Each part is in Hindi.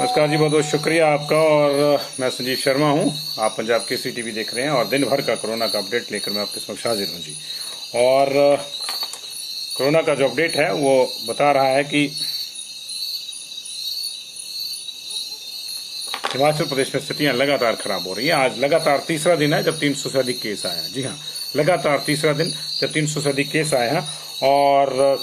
नमस्कार जी, बहुत बहुत शुक्रिया आपका। और मैं संजीव शर्मा हूं। आप पंजाब केसरी टीवी देख रहे हैं और दिन भर का कोरोना का अपडेट लेकर मैं आपके समक्ष हाजिर हूं जी। और कोरोना का जो अपडेट है वो बता रहा है कि हिमाचल प्रदेश में स्थितियां लगातार खराब हो रही हैं। आज लगातार तीसरा दिन है जब 300 से अधिक केस आए हैं। जी हाँ, लगातार तीसरा दिन जब 300 से अधिक केस आए हैं। और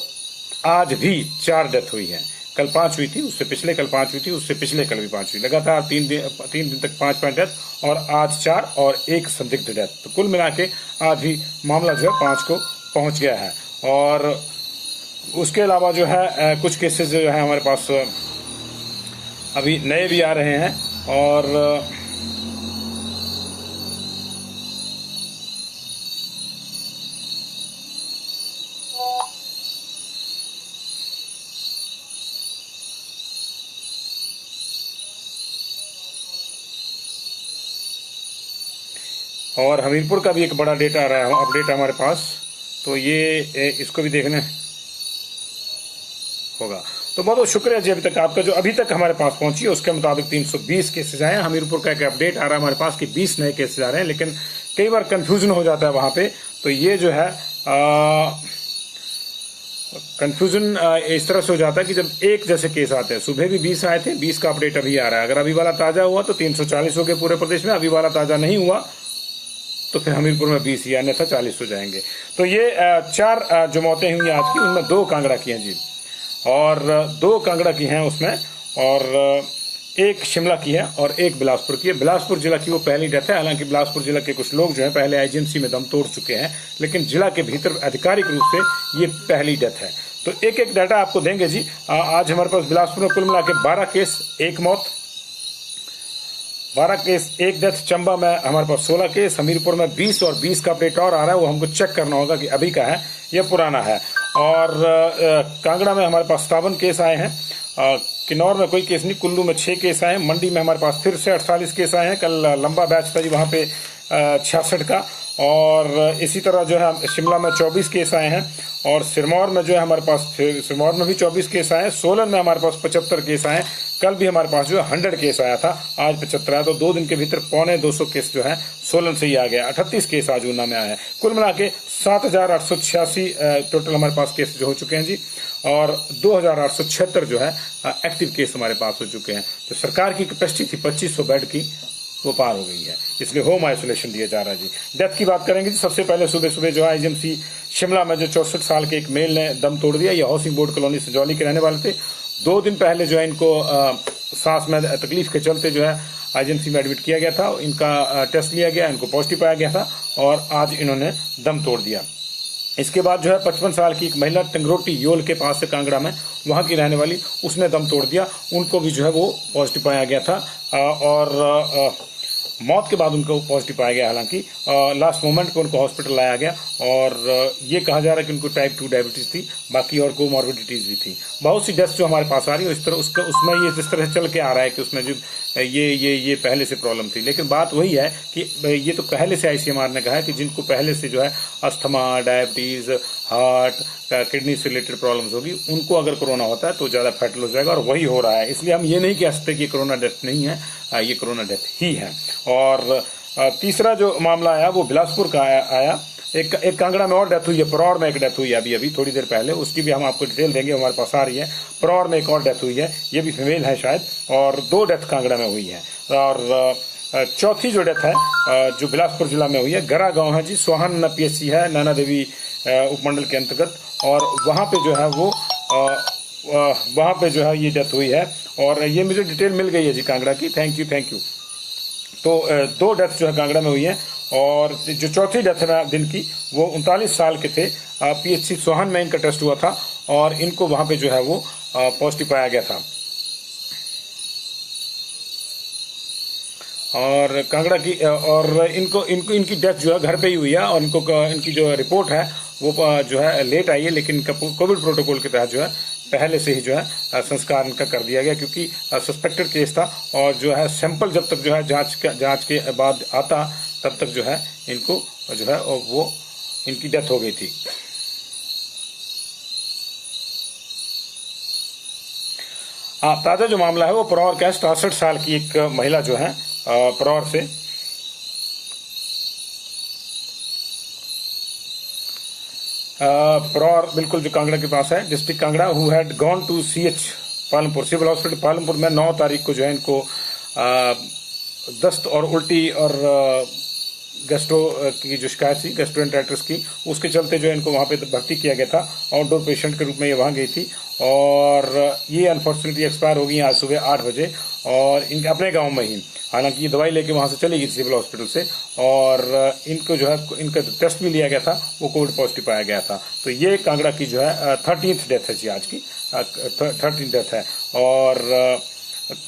आज भी 4 डेथ हुई है। कल 5 हुई थी, उससे पिछले कल 5 हुई थी, उससे पिछले कल भी 5 हुई। लगातार 3 दिन तक 5 डेथ और आज 4 और 1 संदिग्ध डेथ। तो कुल मिला के आज भी मामला जो है 5 को पहुंच गया है। और उसके अलावा जो है कुछ केसेस जो है हमारे पास अभी नए भी आ रहे हैं। और हमीरपुर का भी एक बड़ा डेटा आ रहा है, अपडेट हमारे पास। तो ये इसको भी देखने होगा। तो बहुत बहुत शुक्रिया जी अभी तक आपका, जो अभी तक हमारे पास पहुंची है उसके मुताबिक 320 केसेज आए हैं। हमीरपुर का एक अपडेट आ रहा है हमारे पास कि 20 नए केसेज आ रहे हैं, लेकिन कई बार कंफ्यूजन हो जाता है वहां पे। तो ये जो है कंफ्यूजन इस तरह से हो जाता है कि जब एक जैसे केस आते हैं, सुबह भी 20 आए थे, 20 का अपडेट अभी आ रहा है। अगर अभी वाला ताजा हुआ तो 340 हो गए पूरे प्रदेश में, अभी वाला ताजा नहीं हुआ तो फिर हमीरपुर में 20 या अन्यथा 40 हो जाएंगे। तो ये 4 जो मौतें हुई आज की, उनमें 2 कांगड़ा की हैं जी, और 2 कांगड़ा की हैं उसमें, और 1 शिमला की है और 1 बिलासपुर की है। बिलासपुर जिला की वो पहली डेथ है। हालांकि बिलासपुर जिला के कुछ लोग जो है पहले आईजीएमसी में दम तोड़ चुके हैं, लेकिन जिला के भीतर आधिकारिक रूप से ये पहली डेथ है। तो एक एक डाटा आपको देंगे जी। आज हमारे पास बिलासपुर में कुल मिला के 12 केस, 1 मौत, 12 केस, 1 डेथ। चंबा में हमारे पास 16 केस, हमीरपुर में 20 और 20 का अपडेट और आ रहा है, वो हमको चेक करना होगा कि अभी का है या पुराना है। और कांगड़ा में हमारे पास 57 केस आए हैं। किन्नौर में कोई केस नहीं, कुल्लू में 6 केस आए हैं। मंडी में हमारे पास फिर से 48 केस आए हैं। कल लंबा बैच था जी वहां पे 66 का। और इसी तरह जो है शिमला में 24 केस आए हैं। और सिरमौर में जो है हमारे पास, सिरमौर में भी 24 केस आए हैं। सोलन में हमारे पास 75 केस आए हैं। कल भी हमारे पास जो है 100 केस आया था, आज 75 आया। तो 2 दिन के भीतर 250 केस जो है सोलन से ही आ गया। 38 केस आज ऊना में आए हैं। कुल मिला के 7,886 टोटल हमारे पास केस जो हो चुके हैं जी। और 2,876 जो है एक्टिव केस हमारे पास हो चुके हैं। तो सरकार की कैपेसिटी थी 2500 बेड की, वो पार हो गई है, इसलिए होम आइसोलेशन दिया जा रहा है जी। डेथ की बात करेंगे जी। सबसे पहले सुबह सुबह जो है आईजीएमसी शिमला में जो 64 साल के एक मेल ने दम तोड़ दिया। ये हाउसिंग बोर्ड कॉलोनी सजौली के रहने वाले थे। 2 दिन पहले जो है इनको सांस में तकलीफ के चलते जो है आईजीएमसी में एडमिट किया गया था। इनका टेस्ट लिया गया, इनको पॉजिटिव पाया गया था और आज इन्होंने दम तोड़ दिया। इसके बाद जो है 55 साल की एक महिला टंगरोटी योल के पास से कांगड़ा में, वहां की रहने वाली, उसने दम तोड़ दिया। उनको भी जो है वो पॉजिटिव पाया गया था। और मौत के बाद उनको पॉजिटिव पाया गया। हालांकि लास्ट मोमेंट पे उनको हॉस्पिटल लाया गया। और ये कहा जा रहा है कि उनको टाइप 2 डायबिटीज थी, बाकी और कोमॉर्बिडिटीज भी थी। बहुत सी डेथ्स जो हमारे पास आ रही है इस तरह उसमें ये जिस तरह से चल के आ रहा है कि उसमें जो ये पहले से प्रॉब्लम थी। लेकिन बात वही है कि ये तो पहले से आईसीएमआर ने कहा है कि जिनको पहले से जो है अस्थमा, डायबिटीज, हार्ट, किडनी से रिलेटेड प्रॉब्लम्स होगी, उनको अगर कोरोना होता है तो ज्यादा फैटल हो जाएगा, और वही हो रहा है। इसलिए हम ये नहीं कह सकते कि कोरोना डेथ नहीं है, ये कोरोना डेथ ही है। और तीसरा जो मामला आया वो बिलासपुर का आया। एक कांगड़ा में और डेथ हुई है, परौर में एक डेथ हुई है अभी थोड़ी देर पहले, उसकी भी हम आपको डिटेल देंगे, हमारे पास आ रही है। परौर में एक और डेथ हुई है, ये भी फीमेल है शायद, और 2 डेथ कांगड़ा में हुई है। और चौथी जो डेथ है जो बिलासपुर जिला में हुई है, गरा गांव है जी, सोहन पीएचसी है, नैना देवी उपमंडल के अंतर्गत, और वहां पे जो है वो वहां पे जो है ये डेथ हुई है। और ये मुझे डिटेल मिल गई है जी कांगड़ा की। Thank you. तो 2 डेथ जो है कांगड़ा में हुई है। और जो चौथी डेथ है दिन की, वो 39 साल के थे। पीएचसी सोहन में इनका टेस्ट हुआ था और इनको वहां पे जो है वो पॉजिटिव पाया गया था। और कांगड़ा की और इनकी डेथ जो है घर पे ही हुई है। और इनकी जो रिपोर्ट है वो जो है लेट आई है, लेकिन इनका कोविड प्रोटोकॉल के तहत जो है पहले से ही जो है संस्कार इनका कर दिया गया, क्योंकि सस्पेक्टेड केस था। और जो है सैंपल जब तक जो है जांच के बाद आता, तब तक जो है इनको जो है वो इनकी डेथ हो गई थी। हाँ, ताजा जो मामला है वो परौर का है। 67 साल की एक महिला जो है परौर से परौर बिल्कुल जो कांगड़ा के पास है, district Kangra, who had gone to CH Palampur, civil hospital Palampur में 9 तारीख को जो है इनको दस्त और उल्टी और गैस्ट्रो की जो शिकायत थी, गैस्ट्रोएंटेराइटिस की, उसके चलते जो है इनको वहां पे भर्ती किया गया था। आउटडोर पेशेंट के रूप में ये वहां गई थी और ये अनफॉर्चुनेटली एक्सपायर हो गई आज सुबह 8 बजे और इनके अपने गांव में ही। हालांकि ये दवाई लेके वहां से चली गई सिविल हॉस्पिटल से और इनको जो है इनका जो टेस्ट भी लिया गया था वो कोविड पॉजिटिव पाया गया था। तो ये कांगड़ा की जो है 13th डेथ है जी, आज की 13th डेथ है। और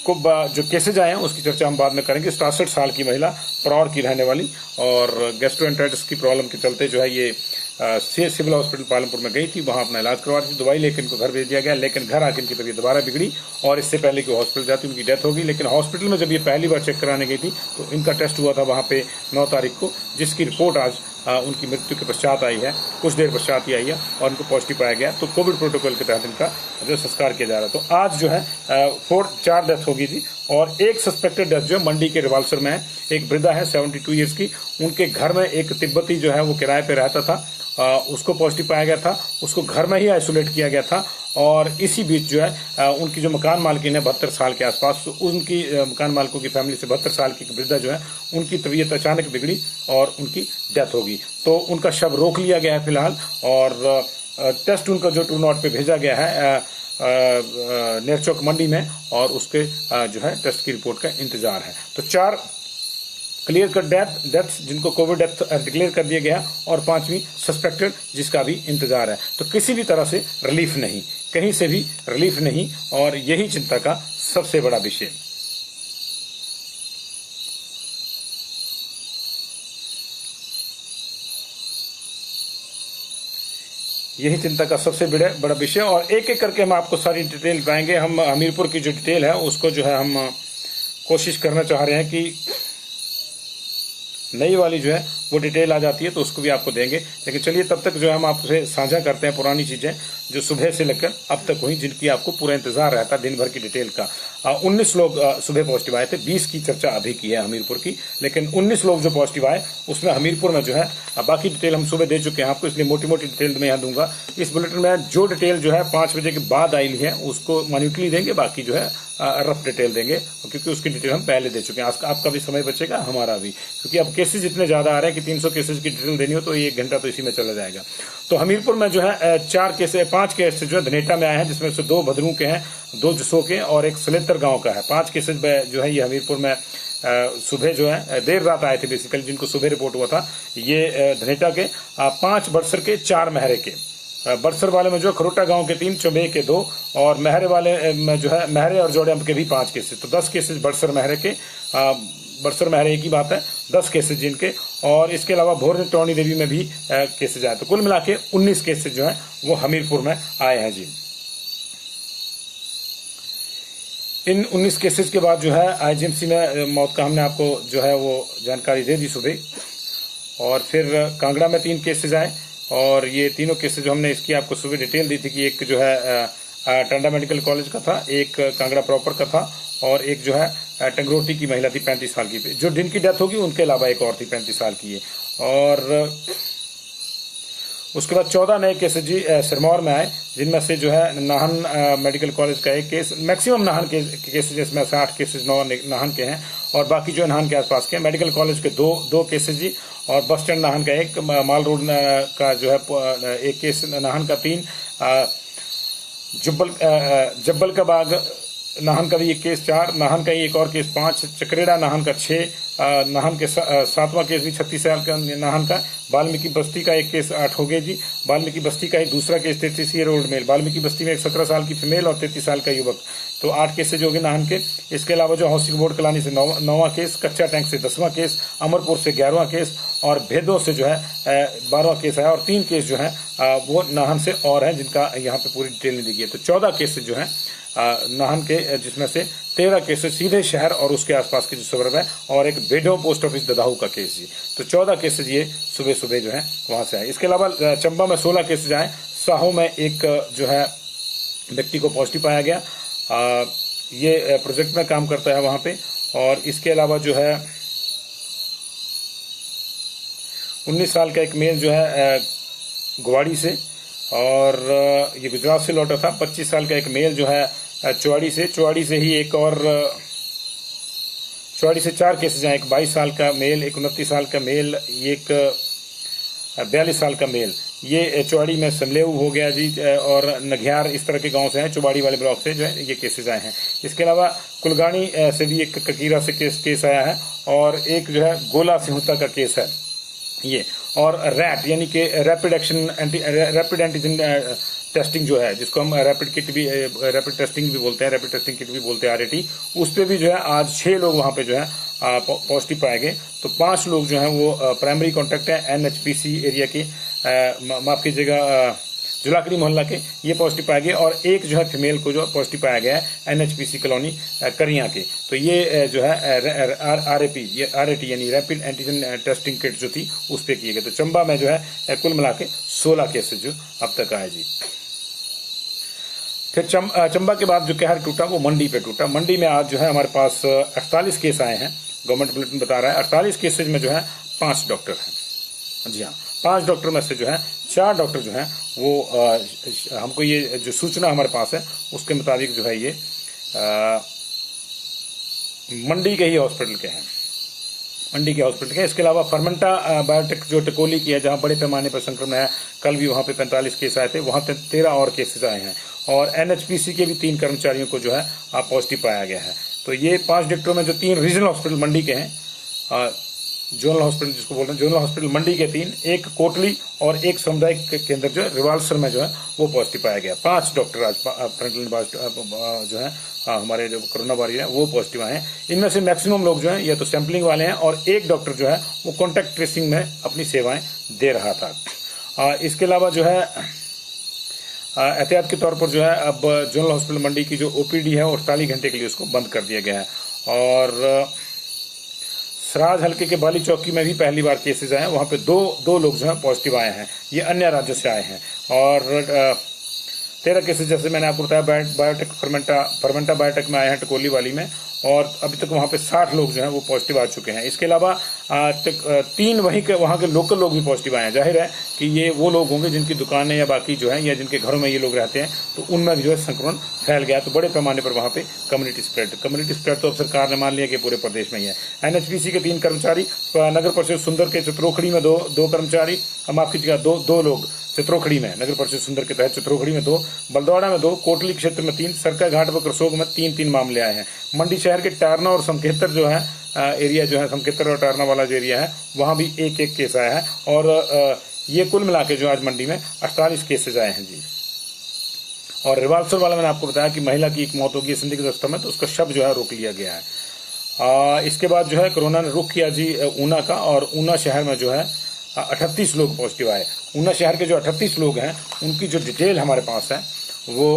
खूब जो केसेज आए हैं उसकी चर्चा हम बाद में करेंगे। 67 साल की महिला परौर की रहने वाली और गैस्ट्रोएंटेराइटिस की प्रॉब्लम के चलते जो है ये सिविल हॉस्पिटल पालमपुर में गई थी, वहां अपना इलाज करवा रही थी, दवाई लेकर इनको घर भेज दिया गया। लेकिन घर आकर इनकी तबीयत दोबारा बिगड़ी और इससे पहले कि हॉस्पिटल जाती उनकी डेथ हो गई। लेकिन हॉस्पिटल में जब ये पहली बार चेक कराने गई थी तो इनका टेस्ट हुआ था वहां पे 9 तारीख को, जिसकी रिपोर्ट आज उनकी मृत्यु के पश्चात आई है, कुछ देर पश्चात ही आई है और उनको पॉजिटिव पाया गया। तो कोविड प्रोटोकॉल के तहत इनका जो संस्कार किया जा रहा है। तो आज जो है 4 डेथ हो गई थी और एक सस्पेक्टेड डेथ जो मंडी के रिवाल्सर में है। एक वृद्धा है 72 ईयर्स की, उनके घर में एक तिब्बती जो है वो किराए पे रहता था, उसको पॉजिटिव पाया गया था, उसको घर में ही आइसोलेट किया गया था। और इसी बीच जो है उनकी जो मकान मालकिन है 72 साल के आसपास, तो उनकी मकान मालिकों की फैमिली से 72 साल की वृद्धा जो है उनकी तबीयत अचानक बिगड़ी और उनकी डेथ होगी। तो उनका शव रोक लिया गया है फिलहाल और टेस्ट उनका जो 2 नॉट पे भेजा गया है नेरचौक मंडी में और उसके जो है टेस्ट की रिपोर्ट का इंतजार है। तो 4 क्लियर कट डेथ्स जिनको कोविड डेथ डिक्लेयर कर दिया गया और 5वीं सस्पेक्टेड जिसका भी इंतजार है। तो किसी भी तरह से रिलीफ नहीं, कहीं से भी रिलीफ नहीं और यही चिंता का सबसे बड़ा विषय। यही चिंता का सबसे बड़ा विषय और एक एक करके हम आपको सारी डिटेल पाएंगे। हम हमीरपुर की जो डिटेल है उसको जो है हम कोशिश करना चाह रहे हैं कि नई वाली जो है वो डिटेल आ जाती है तो उसको भी आपको देंगे। लेकिन चलिए तब तक जो है हम आपसे साझा करते हैं पुरानी चीजें जो सुबह से लेकर अब तक हुई, जिनकी आपको पूरा इंतजार रहता दिन भर की डिटेल का। 19 लोग सुबह पॉजिटिव आए थे, 20 की चर्चा अभी की है हमीरपुर की, लेकिन 19 लोग जो पॉजिटिव आए उसमें हमीरपुर में जो है बाकी डिटेल हम सुबह दे चुके हैं आपको, इसलिए मोटी मोटी डिटेल मैं यहाँ दूंगा। इस बुलेटिन में जो डिटेल जो है 5 बजे के बाद आई है उसको माइन्यूटली देंगे, बाकी जो है रफ डिटेल देंगे क्योंकि उसकी डिटेल हम पहले दे चुके हैं। आपका भी समय बचेगा, हमारा भी, क्योंकि अब केसेज इतने ज्यादा आ रहे हैं कि 300 केसेज की डिटेल देनी हो तो 1 घंटा तो इसी में चला जाएगा। तो हमीरपुर में जो है 5 केसेज जो है धनेटा में आए हैं, जिसमें से 2 भदरू के हैं, 2 जसो के और 1 सलेतर गांव का है। 5 केसेज जो है ये हमीरपुर में सुबह जो है देर रात आए थे बेसिकली, जिनको सुबह रिपोर्ट हुआ था। ये धनेटा के 5 बरसर के, 4 महरे के। बरसर वाले में जो है खरोटा गांव के 3, चौबे के 2 और महरे वाले में जो है महरे और जोड़ेम्प के भी 5 केसेज। तो 10 केसेज बरसर महरे के, बरसर महरे एक ही बात है, 10 केसेज जिनके, और इसके अलावा भोर टौनी देवी में भी केसेज आए। तो कुल मिला के 19 केसेज जो है वो हमीरपुर में आए हैं जी। इन 19 केसेज के बाद जो है आईजीएमसी में मौत का हमने आपको जो है वो जानकारी दे दी सुबह। और फिर कांगड़ा में 3 केसेज आए और ये तीनों केसेज जो हमने इसकी आपको सुबह डिटेल दी थी कि एक जो है टांडा मेडिकल कॉलेज का था, एक कांगड़ा प्रॉपर का था और एक जो है टंगरोटी की महिला थी 35 साल की। जो दिन की डेथ होगी उनके अलावा एक और थी 35 साल की है। और उसके बाद 14 नए केसेज जी सिरमौर में आए, जिनमें से जो है नाहन मेडिकल कॉलेज का 1 केस, मैक्सिमम नाहन के केसेज इसमें से 8 केसेज नाहन के हैं और बाकी जो नाहन के आसपास के। मेडिकल कॉलेज के 2 केसेज जी और बस स्टैंड नाहन का 1, माल रोड का जो है 1 केस नाहन का 3, जब्बल का बाग नाहन का भी 1 केस 4, नाहन का ही एक और केस 5, चकरेड़ा नाहन का 6, नाहन के 7वां केस भी 36 साल का नाहन का। वाल्मीकि बस्ती का 1 केस 8 हो गए जी। वाल्मीकि बस्ती का ही दूसरा case 33 year old mail. Valmiki बस्ती में एक 17 साल की फीमेल और 33 साल का युवक। तो 8 केसेज हो गए नाहन के। इसके अलावा जो हाउसिंग बोर्ड कलानी से 9वां केस, कच्चा टैंक से 10वां केस, अमरपुर से 11वां केस और भेदों से जो है 12वां केस है और 3 केस जो है वो नाहन से और हैं, जिनका यहाँ पे पूरी डिटेल नहीं दी गई है। तो 14 केसेज जो है नाहन के, जिसमें से 13 केसेज सीधे शहर और उसके आसपास के जो सबर्ब है और एक बेडो पोस्ट ऑफिस ददाहू का केस जी। तो 14 केसेज ये सुबह सुबह जो है वहां से आए। इसके अलावा चंबा में 16 केसेज आए। साहो में एक जो है व्यक्ति को पॉजिटिव पाया गया ये प्रोजेक्ट में काम करता है वहाँ पे। और इसके अलावा जो है 19 साल का एक मेल जो है गुवाहाटी से, और ये गुजरात से लौटा था। 25 साल का एक मेल जो है चुवाड़ी से ही एक और, चुवाड़ी से 4 केसेज हैं, एक 22 साल का मेल, एक 29 साल का मेल, एक 42 साल का मेल। ये चुवाड़ी में समलेऊ हो गया जी, और नघियार, इस तरह के गांव से हैं, चुवाड़ी वाले ब्लॉक से जो है ये केसेज आए हैं। इसके अलावा कुलगानी से भी एक ककीरा से केस आया है, और एक जो है गोला सिंहुता का केस है ये। और रैट यानी कि रैपिड एंटीजन टेस्टिंग जो है, जिसको हम रैपिड टेस्टिंग भी बोलते हैं, रैपिड टेस्टिंग किट भी बोलते हैं, RAT, उस पर भी जो है आज 6 लोग वहां पे जो है पॉजिटिव पाए गए। तो 5 लोग जो हैं वो प्राइमरी कॉन्टैक्ट है NHPC एरिया के, माफ कीजिएगा, जुलाकड़ी मोहल्ला के, ये पॉजिटिव पाए गए। और एक जो है फीमेल को जो पॉजिटिव पाया गया है NHPC कॉलोनी करिया के। तो ये जो है RAT यानी रैपिड एंटीजन टेस्टिंग किट जो थी उस पर किए गए। तो चंबा में जो है कुल मिला के 16 केसेज जो अब तक आए जी। फिर चंबा के बाद जो कहर टूटा वो मंडी पे टूटा। मंडी में आज जो है हमारे पास 48 केस आए हैं। गवर्नमेंट बुलेटिन बता रहा है 48 केसेज में जो है 5 डॉक्टर हैं। जी हाँ, 5 डॉक्टर में से जो है 4 डॉक्टर जो हैं वो हमको ये जो सूचना हमारे पास है उसके मुताबिक जो है ये मंडी के ही हॉस्पिटल के हैं, मंडी के हॉस्पिटल के। इसके अलावा फर्मेंटा बायोटेक जो टकोली की है, जहां बड़े पैमाने पर संक्रमण है, कल भी वहां पे 45 केस आए थे, वहां 13 और केसेस आए हैं। और NHPC के भी 3 कर्मचारियों को जो है पॉजिटिव पाया गया है। तो ये 5 डॉक्टरों में जो 3 रीजनल हॉस्पिटल मंडी के हैं, जोनल हॉस्पिटल जिसको बोलते हैं, जोनल हॉस्पिटल मंडी के 3, एक कोटली और एक सामुदायिक केंद्र जो है रिवाल्सर में जो है वो पॉजिटिव पाया गया। 5 डॉक्टर आज फ्रंटलाइन जो है हमारे जो कोरोना वॉरियर है वो पॉजिटिव आए हैं। इनमें से मैक्सिमम लोग जो है या तो सैंपलिंग वाले हैं, और एक डॉक्टर जो है वो कॉन्टैक्ट ट्रेसिंग में अपनी सेवाएं दे रहा था। इसके अलावा जो है एहतियात के तौर पर जो है अब जनरल हॉस्पिटल मंडी की जो OPD है 48 घंटे के लिए उसको बंद कर दिया गया है। और सराज हल्के के बाली चौकी में भी पहली बार केसेस आए हैं, वहां पे दो लोग जो है पॉजिटिव आए हैं, ये अन्य राज्यों से आए हैं। और 13 केसेस जैसे मैंने आपको बताया बायोटेक फर्मेंटा बायोटेक में आए हैं टकोली वाली में, और अभी तक वहां पे 60 लोग जो हैं वो पॉजिटिव आ चुके हैं। इसके अलावा 3 वहां के लोकल लोग भी पॉजिटिव आए हैं। जाहिर है कि ये वो लोग होंगे जिनकी दुकानें या बाकी जो है या जिनके घरों में ये लोग रहते हैं, तो उनमें भी जो है संक्रमण फैल गया। तो बड़े पैमाने पर वहां पे कम्युनिटी स्प्रेड तो अब सरकार ने मान लिया कि पूरे प्रदेश में ही है। NHPC के 3 कर्मचारी, नगर परिषद सुंदर के चित्रोखड़ी में 2 कर्मचारी, माफ कीजिएगा 2 लोग चित्रोखड़ी में, नगर परिषद सुंदर के तहत चित्रोखड़ी में 2, बलदौड़ा में 2, कोटली क्षेत्र में 3, सरका घाट व करसोग में 3 मामले आए हैं। मंडी शहर के टारना और समखेतर जो है एरिया जो है, समखेतर और टारना वाला जो एरिया है, वहां भी एक केस आया है। और ये कुल मिला के जो आज मंडी में 48 केसेज आए हैं जी। और रिवाल्सर वाला मैंने आपको बताया कि महिला की एक मौत होगी संदिग्ध अवस्था में, तो उसका शव जो है रोक लिया गया है। इसके बाद जो है कोरोना ने रुख किया जी ऊना का, और ऊना शहर में जो है 38 लोग पॉजिटिव आए। ऊना शहर के जो 38 लोग हैं उनकी जो डिटेल हमारे पास है वो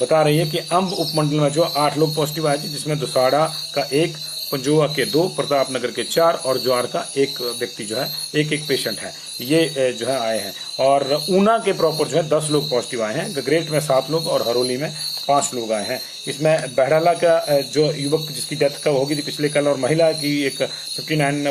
बता रही है कि अंब उपमंडल में जो 8 लोग पॉजिटिव आए थे, जिसमें दुसाड़ा का 1, पंजोआ के 2, प्रतापनगर के 4 और ज्वार का 1 व्यक्ति जो है एक पेशेंट है, ये जो है आए हैं। और ऊना के प्रॉपर जो है 10 लोग पॉजिटिव आए हैं, गगरेट में 7 लोग और हरोली में 5 लोग आए हैं। इसमें बहराला का जो युवक जिसकी डेथ कब होगी थी पिछले कल, और महिला की एक 59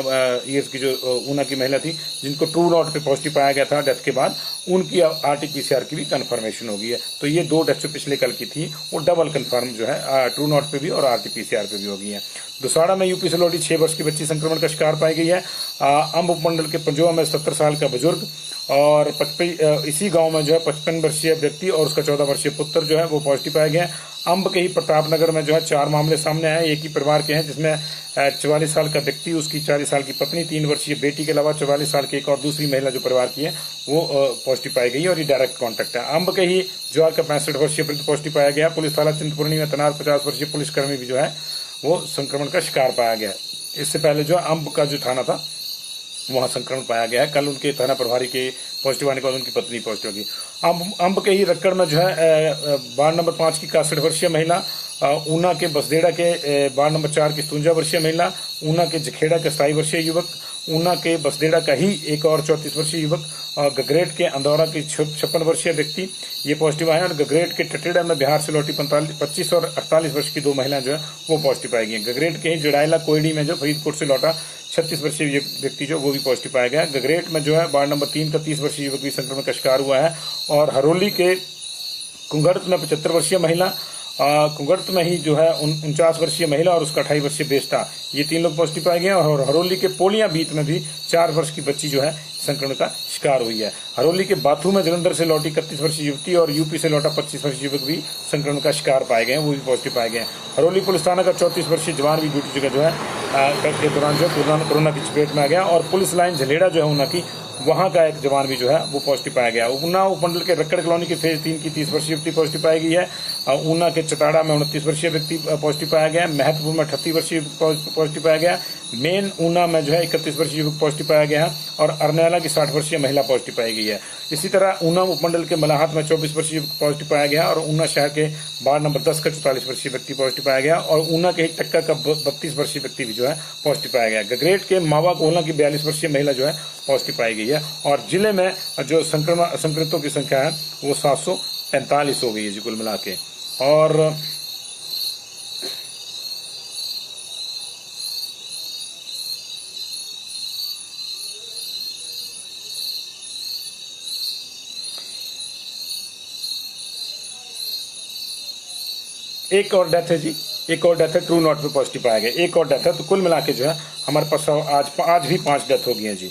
ईयर्स की जो ऊना की महिला थी जिनको ट्रू नॉट पे पॉजिटिव पाया गया था डेथ के बाद, उनकी RT-PCR की भी कंफर्मेशन हो गई है। तो ये 2 डेथ जो पिछले कल की थी वो डबल कंफर्म जो है ट्रू नॉट पे भी और RT-PCR पे भी हो गई है। दुसाड़ा में यूपी से लौटी 6 वर्ष की बच्ची संक्रमण का शिकार पाई गई है। अंब उपमंडल के पंजोआ में 70 साल का बुजुर्ग, और इसी गांव में जो है 55 वर्षीय व्यक्ति और उसका 14 वर्षीय पुत्र जो है वो पॉजिटिव पाए गए हैं। अंब के ही प्रतापनगर में जो है 4 मामले सामने आए, एक ही परिवार के हैं, जिसमें 44 साल का व्यक्ति, उसकी 40 साल की पत्नी, 3 वर्षीय बेटी के अलावा 44 साल की एक और दूसरी महिला जो परिवार की है वो पॉजिटिव पाई गई है, और ये डायरेक्ट कॉन्टैक्ट है। अंब के ही ज्वार का 65 वर्षीय वृद्ध पॉजिटिव पाया गया। पुलिस थाना चिंतपूर्णी में तैनात 50 वर्षीय पुलिसकर्मी भी जो है वो संक्रमण का शिकार पाया गया। इससे पहले जो अंब का जो थाना था वहां संक्रमण पाया गया है। कल उनके थाना प्रभारी के पॉजिटिव आने के बाद उनकी पत्नी पॉजिटिव होगी। अंब के ही रक्कड़ में जो है वार्ड नंबर 5 की 61 वर्षीय महिला, ऊना के बसदेड़ा के वार्ड नंबर 4 की 57 वर्षीय महिला, ऊना के जखेड़ा के 27 वर्षीय युवक, ऊना के बसदेड़ा का ही एक और 34 वर्षीय युवक, और गगरेट के अंदौरा की 56 वर्षीय व्यक्ति ये पॉजिटिव आए हैं। और गगरेट के टटेड़ा में बिहार से लौटी 25 और 48 वर्ष की 2 महिलाएं जो है वो पॉजिटिव पाई गई। गगरेट के ही जड़ाइला कोयडी में जो फरीदकोट से लौटा 36 वर्षीय व्यक्ति जो वो भी पॉजिटिव पाया गया। गगरेट में जो है वार्ड नंबर 3 का 30 वर्षीय युवक भी संक्रमण का शिकार हुआ है। और हरोली के कुंगड़त में 75 वर्षीय महिला, कुंगड़त में ही जो है 49 वर्षीय महिला और उसका 28 वर्षीय बेस्टा, ये 3 लोग पॉजिटिव पाए गए। और हरोली के पोलिया बीत में भी 4 वर्ष की बच्ची जो है संक्रमण का शिकार हुई है। हरोली के बाथू में जलंधर से लौटी 31 वर्षीय युवती और यूपी से लौटा 25 वर्षीय युवक भी संक्रमण का शिकार पाए गए हैं, वो भी पॉजिटिव पाए गए हैं। हरोली पुलिस थाना का 34 वर्षीय जवान भी ड्यूटी जगह जो है के दौरान जो कोरोना की चपेट में आ गया। और पुलिस लाइन झलेड़ा जो है ऊना की, वहां का एक जवान भी जो है वो पॉजिटिव पाया गया। ऊना उपमंडल के रक्कड़ कॉलोनी के फेज 3 की 30 वर्षीय युवती पॉजिटिव पाई गई है। ऊना के चताड़ा में 29 वर्षीय व्यक्ति पॉजिटिव पाया गया। महत्वपुर में 38 वर्षीय पॉजिटिव पाया गया। मेन ऊना में जो है 31 वर्षीय युवक पॉजिटिव पाया गया है। और अरनैला की 60 वर्षीय महिला पॉजिटिव पाई गई है। इसी तरह ऊना उपमंडल के मलाहात में 24 वर्षीय युवक पॉजिटिव पाया गया। और ऊना शहर के वार्ड नंबर 10 का 44 वर्षीय व्यक्ति पॉजिटिव पाया गया। और ऊना के टक्का का 32 वर्षीय व्यक्ति भी जो है पॉजिटिव पाया गया। गगरेट के मावा कोहला की 42 वर्षीय महिला जो है पॉजिटिव पाई गई है। और जिले में जो संक्रमितों की संख्या है वो 745 हो गई है जी कुल मिला के। और एक और डेथ है जी, एक और डेथ है ट्रू नॉट पे पॉजिटिव पाया गया, एक और डेथ है। तो कुल मिला के जो है हमारे पास आज भी 5 डेथ हो गई हैं जी।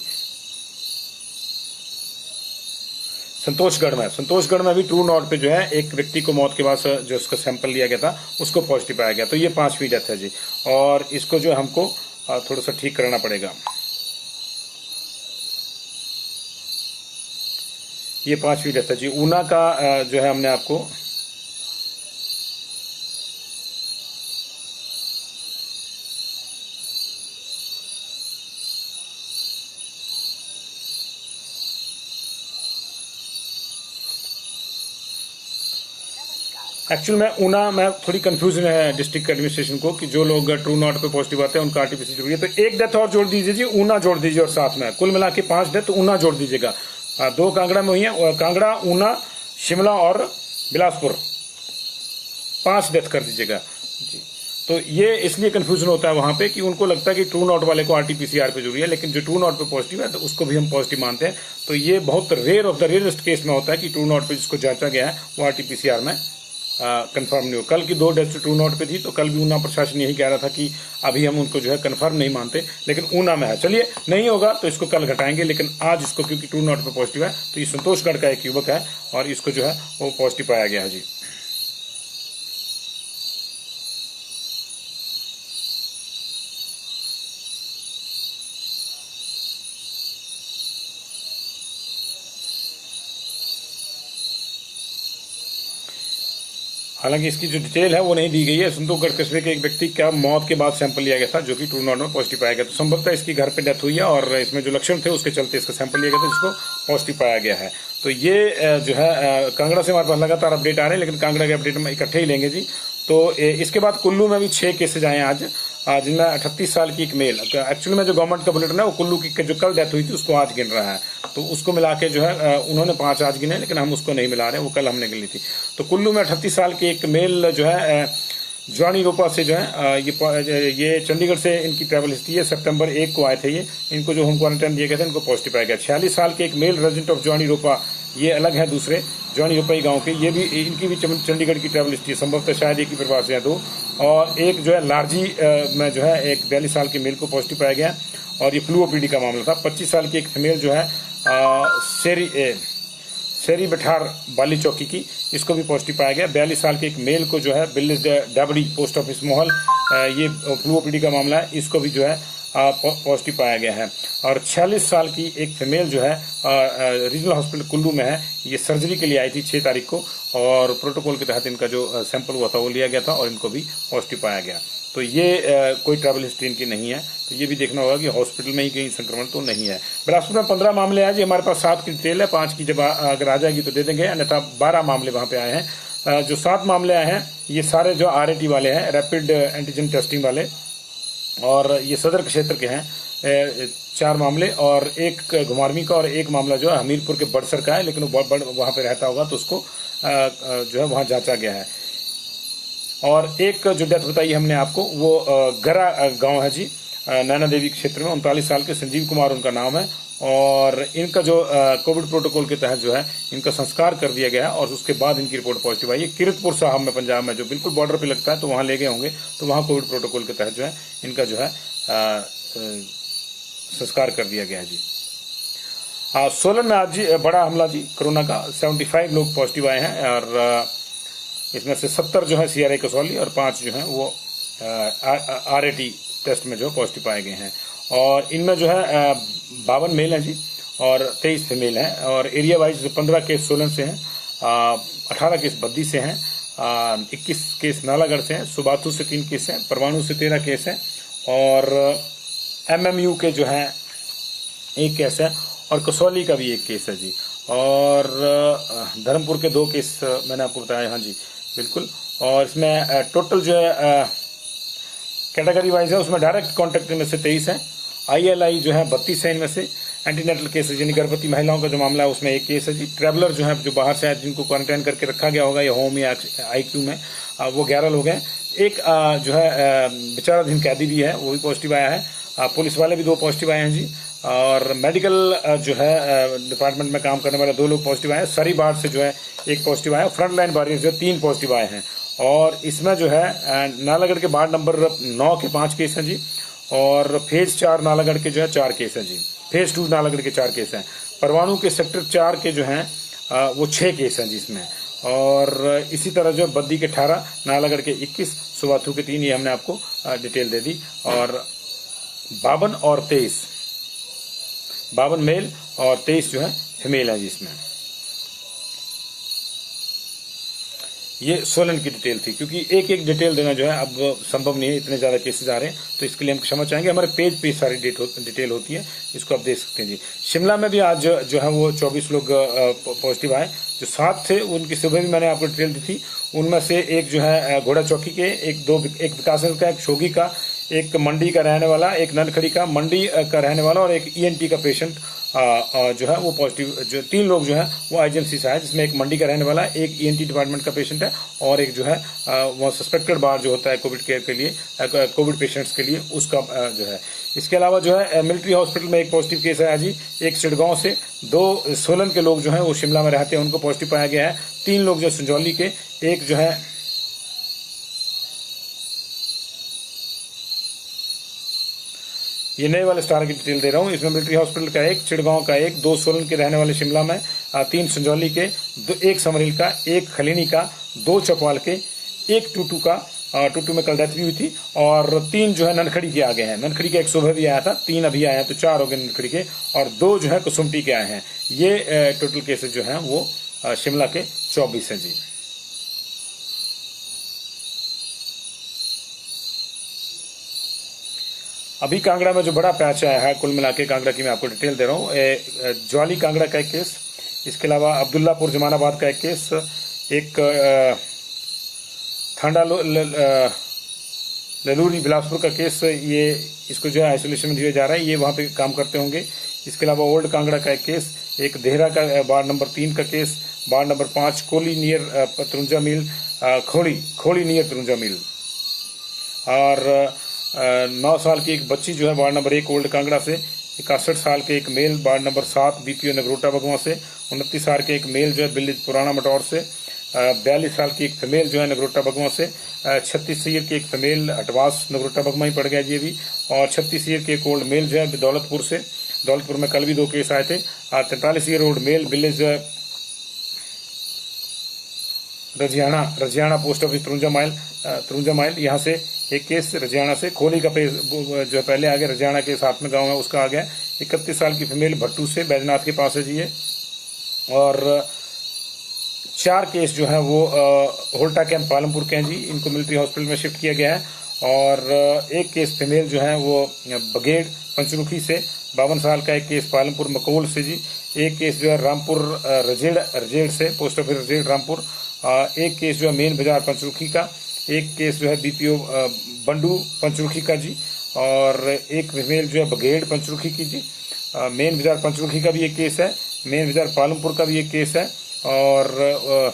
संतोषगढ़ में भी ट्रू नॉट पे जो है एक व्यक्ति को मौत के बाद जो उसका सैंपल लिया गया था उसको पॉजिटिव पाया गया। तो ये 5वीं डेथ है जी। और इसको जो हमको थोड़ा सा ठीक करना पड़ेगा। ये 5वीं डेथ है जी। ऊना का जो है हमने आपको एक्चुअल में ऊना में थोड़ी कंफ्यूजन है डिस्ट्रिक्ट एडमिनिस्ट्रेशन को कि जो लोग ट्रू नॉट पे पॉजिटिव आते हैं उनका आरटीपीसीआर जरूरी है। तो एक डेथ और जोड़ दीजिए जी, ऊना जोड़ दीजिए और साथ में कुल मिला के 5 डेथ ऊना जोड़ दीजिएगा। 2 कांगड़ा में हुई है, कांगड़ा, ऊना, शिमला और बिलासपुर, 5 डेथ कर दीजिएगा जी। तो ये इसलिए कंफ्यूजन होता है वहां पे कि उनको लगता है कि ट्रू नॉट वाले को आरटीपीसीआर पे जरूरी है, लेकिन जो ट्रू नॉट पे पॉजिटिव है तो उसको भी हम पॉजिटिव मानते हैं। तो ये बहुत rare of the rarest case में होता है कि ट्रू नॉट पे जिसको जांचा गया है वो आरटीपीसीआर में कंफर्म नहीं हो। कल की 2 डेथ ट्रू नॉट पे थी, तो कल भी ऊना प्रशासन यही कह रहा था कि अभी हम उनको जो है कंफर्म नहीं मानते, लेकिन ऊना में है। चलिए नहीं होगा तो इसको कल घटाएंगे, लेकिन आज इसको क्योंकि ट्रू नॉट पे पॉजिटिव है तो ये संतोषगढ़ का एक युवक है और इसको जो है वो पॉजिटिव पाया गया है जी। हालांकि इसकी जो डिटेल है वो नहीं दी गई है। संतोषगढ़ कस्बे के एक व्यक्ति का मौत के बाद सैंपल लिया गया था जो कि ट्रू नॉट में पॉजिटिव पाया गया। तो संभवतः इसकी घर पे डेथ हुई है और इसमें जो लक्षण थे उसके चलते इसका सैंपल लिया गया था जिसको पॉजिटिव पाया गया है। तो ये जो है कांगड़ा से हमारे पास लगातार अपडेट आ रहे हैं, लेकिन कांगड़ा के अपडेट हम इकट्ठे ही लेंगे जी। तो इसके बाद कुल्लू में भी 6 केसेज आए हैं आज, जिनमें 38 साल की एक मेल। एक्चुअली में जो गवर्नमेंट का बुलेटिन है वो कुल्लू की जो कल डेथ हुई थी उसको आज गिन रहा है, तो उसको मिला के जो है उन्होंने 5 आज गिने, लेकिन हम उसको नहीं मिला रहे, वो कल हमने गिनी थी। तो कुल्लू में 38 साल की एक मेल जो है ज्वानी रोपा से जो है ये चंडीगढ़ से इनकी ट्रैवल हिस्ट्री है। सितंबर 1 को आए थे ये, इनको जो होम क्वारंटाइन दिए गए थे इनको पॉजिटिव पाया गया। 46 साल के एक मेल रेजिडेंट ऑफ ज्वानी रोपा, ये अलग है दूसरे ज्वानी रोपाई गांव के, ये भी इनकी भी चंडीगढ़ की ट्रैवल हिस्ट्री है, संभवतः शायद एक ही परिवार से हैं 2। और एक जो है लारजी में जो है एक 42 साल की मेल को पॉजिटिव पाया गया और ये फ्लू ओपीडी का मामला था। 25 साल की एक फीमेल जो है शेरी बठार बाली चौकी की, इसको भी पॉजिटिव पाया गया। 42 साल के एक मेल को जो है बिल्लिस डाबड़ी पोस्ट ऑफिस मोहल, ये फ्लू ओपीडी का मामला है, इसको भी जो है पॉजिटिव पाया गया है। और 46 साल की एक फीमेल जो है रीजनल हॉस्पिटल कुल्लू में है, ये सर्जरी के लिए आई थी 6 तारीख को और प्रोटोकॉल के तहत इनका जो सैंपल हुआ था वो लिया गया था और इनको भी पॉजिटिव पाया गया। तो ये कोई ट्रैवल हिस्ट्री इनकी नहीं है, तो ये भी देखना होगा कि हॉस्पिटल में ही कहीं संक्रमण तो नहीं है। बिलासपुर में 15 मामले आए जी, हमारे पास 7 की डिटेल है, 5 की जब अगर आ जाएगी तो दे देंगे, अन्यथा 12 मामले वहां पे आए हैं। जो 7 मामले आए हैं ये सारे जो RAT वाले हैं, रैपिड एंटीजन टेस्टिंग वाले, और ये सदर क्षेत्र के हैं। 4 मामले, और एक घुमारवी का, और एक मामला जो है हमीरपुर के बड़सर का है, लेकिन वो वहां पे रहता होगा तो उसको जो है वहां जांचा गया है। और एक जो डेथ बताई हमने आपको वो गरा गांव है जी, नैना देवी क्षेत्र में, 39 साल के संजीव कुमार उनका नाम है। और इनका जो कोविड प्रोटोकॉल के तहत जो है इनका संस्कार कर दिया गया है, और उसके बाद इनकी रिपोर्ट पॉजिटिव आई है। किरतपुर साहब में, पंजाब में, जो बिल्कुल बॉर्डर पे लगता है, तो वहां ले गए होंगे, तो वहां कोविड प्रोटोकॉल के तहत जो है इनका जो है संस्कार कर दिया गया है जी। सोलन में आज जी बड़ा हमला जी कोरोना का, 75 लोग पॉजिटिव आए हैं, और इसमें से 70 जो है CRA कसौली, और 5 जो है वो RAT टेस्ट में जो पॉजिटिव पाए गए हैं। और इनमें जो है 52 मेल हैं जी, और 23 फीमेल हैं। और एरिया वाइज 15 केस सोलन से हैं, 18 केस बद्दी से हैं, 21 केस नालागढ़ से हैं, सुबाथू से 3 केस हैं, परवाणु से 13 केस हैं, और MMU के जो है 1 केस है, और कसौली का भी 1 केस है जी। और धर्मपुर के 2 केस मैंने आपको बताया, हाँ जी बिल्कुल। और इसमें टोटल जो है कैटेगरी वाइज है, उसमें डायरेक्ट कॉन्टेक्ट में से 23 है, ILI जो है 32 है, इनमें से एंटीनेटल केसेज यानी गर्भवती महिलाओं का जो मामला है उसमें 1 केस है जी। ट्रैवलर जो है जो बाहर से आए जिनको क्वारंटाइन करके रखा गया होगा या होम या IQ में, वो 11 लोग हैं। एक जो है विचाराधीन कैदी भी है, वो भी पॉजिटिव आया है। पुलिस वाले भी 2 पॉजिटिव आए हैं जी। और मेडिकल जो है डिपार्टमेंट में काम करने वाले 2 लोग पॉजिटिव आए हैं। सरी बाढ़ से जो है 1 पॉजिटिव आया, फ्रंट लाइन वॉरियर्स जो 3 पॉजिटिव आए हैं। और इसमें जो है नालागढ़ के वार्ड नंबर 9 के 5 केस हैं जी, और फेज 4 नालागढ़ के जो है 4 केस हैं जी। फेज 2 नालागढ़ के 4 केस हैं। परवाणु के सेक्टर 4 के जो हैं वो 6 केस हैं जी इसमें। और इसी तरह जो बद्दी के 18, नालागढ़ के 21, सुबाथू के 3, ये हमने आपको डिटेल दे दी। और 52 और 23, 52 मेल और 23 जो है फीमेल है जी इसमें। ये सोलन की डिटेल थी, क्योंकि एक एक डिटेल देना जो है अब संभव नहीं है, इतने ज्यादा केसेस आ रहे हैं, तो इसके लिए हम क्षमा चाहेंगे। हमारे पेज पे सारी डिटेल होती है, इसको आप देख सकते हैं जी। शिमला में भी आज जो है वो 24 लोग पॉजिटिव आए। जो 7 थे उनकी सुबह भी मैंने आपको डिटेल दी थी। उनमें से एक जो है घोड़ा चौकी के, एक विकासनगर का, एक शोगी का, एक मंडी का रहने वाला, एक ननखड़ी का, मंडी का रहने वाला, और एक ENT का पेशेंट जो है वो पॉजिटिव, जो 3 लोग जो है वो IGMC से आए, जिसमें एक मंडी का रहने वाला, एक ENT डिपार्टमेंट का पेशेंट है, और एक जो है वो सस्पेक्टेड बार जो होता है कोविड केयर के लिए, कोविड पेशेंट्स के लिए, उसका जो है। इसके अलावा जो है मिलिट्री हॉस्पिटल में 1 पॉजिटिव केस आया जी, एक चिड़गांव से, 2 सोलन के लोग जो है वो शिमला में रहते हैं, उनको पॉजिटिव पाया गया है, 3 लोग जो संजौली के, एक जो है ये नए वाले स्टार की डिटेल दे रहा हूँ। इसमें मिलिट्री हॉस्पिटल का 1, चिड़गांव का 1, 2 सोलन के रहने वाले शिमला में, 3 संजौली के, 1 समरील का, 1 खलीनी का, 2 चकवाल के, 1 टूटू का, टूटू में कल डेथ भी हुई थी, और 3 जो है ननखड़ी के आ गए हैं। ननखड़ी के 1 सुबह भी आया था, 3 अभी आए हैं, तो 4 हो गए ननखड़ी के, और 2 जो है कुसुमटी के आए हैं। ये टोटल केसेज जो है वो शिमला के 24 है जी। अभी कांगड़ा में जो बड़ा पैच आया है, कुल मिला के कांगड़ा की मैं आपको डिटेल दे रहा हूँ। ज्वाली कांगड़ा का 1 केस, इसके अलावा अब्दुल्लापुर जमानाबाद का 1 केस, एक थांडा ललूरी बिलासपुर का केस, ये इसको जो है आइसोलेशन में दिया जा रहा है, ये वहाँ पे काम करते होंगे। इसके अलावा ओल्ड कांगड़ा का 1 केस, एक देहरा का वार्ड नंबर 3 का केस, ward number 5 Koli near Trunja mill, Kholi near Trunja मिल, और 9 साल की एक बच्ची जो है वार्ड नंबर 1 ओल्ड कांगड़ा से, 61 साल के एक male ward number 7 BPO Nagrota Bagwa से, 29 साल के एक मेल जो है विलेज पुराना मटौर से, 42 साल की एक फीमेल जो है नगरोटा बगवा से, 36 ईयर की एक फीमेल हटवास नगरोटा बगवा ही पड़ गया जी अभी, और 36 ईयर के एक ओल्ड मेल जो है दौलतपुर से, दौलतपुर में कल भी 2 केस आए थे। 43 year old male village Rajiana post office Trunja mile यहाँ से 1 केस, रजियाना से। खोली का जो पहले आ गया, रजियाना के साथ में गांव है उसका आ गया। 31 साल की फीमेल भट्टू से, बैजनाथ के पास है जी ये। और 4 केस जो है वो होल्टा कैंप पालमपुर के हैं जी, इनको मिलिट्री हॉस्पिटल में शिफ्ट किया गया है। और 1 केस फीमेल जो है वो बगेड़ पंचरुखी से, 52 साल का 1 केस पालमपुर मकोल से जी। 1 केस जो है रामपुर रजेड़ से, पोस्ट ऑफिस रजेड़ रामपुर। 1 केस जो है मेन बाजार पंचरुखी का। 1 केस जो है BPO बंडू पंचरुखी का जी। और एक फीमेल जो है बघेड़ पंचरुखी की जी। मेन बाजार पंचरुखी का भी एक केस है, मेन बाजार पालमपुर का भी एक केस है, और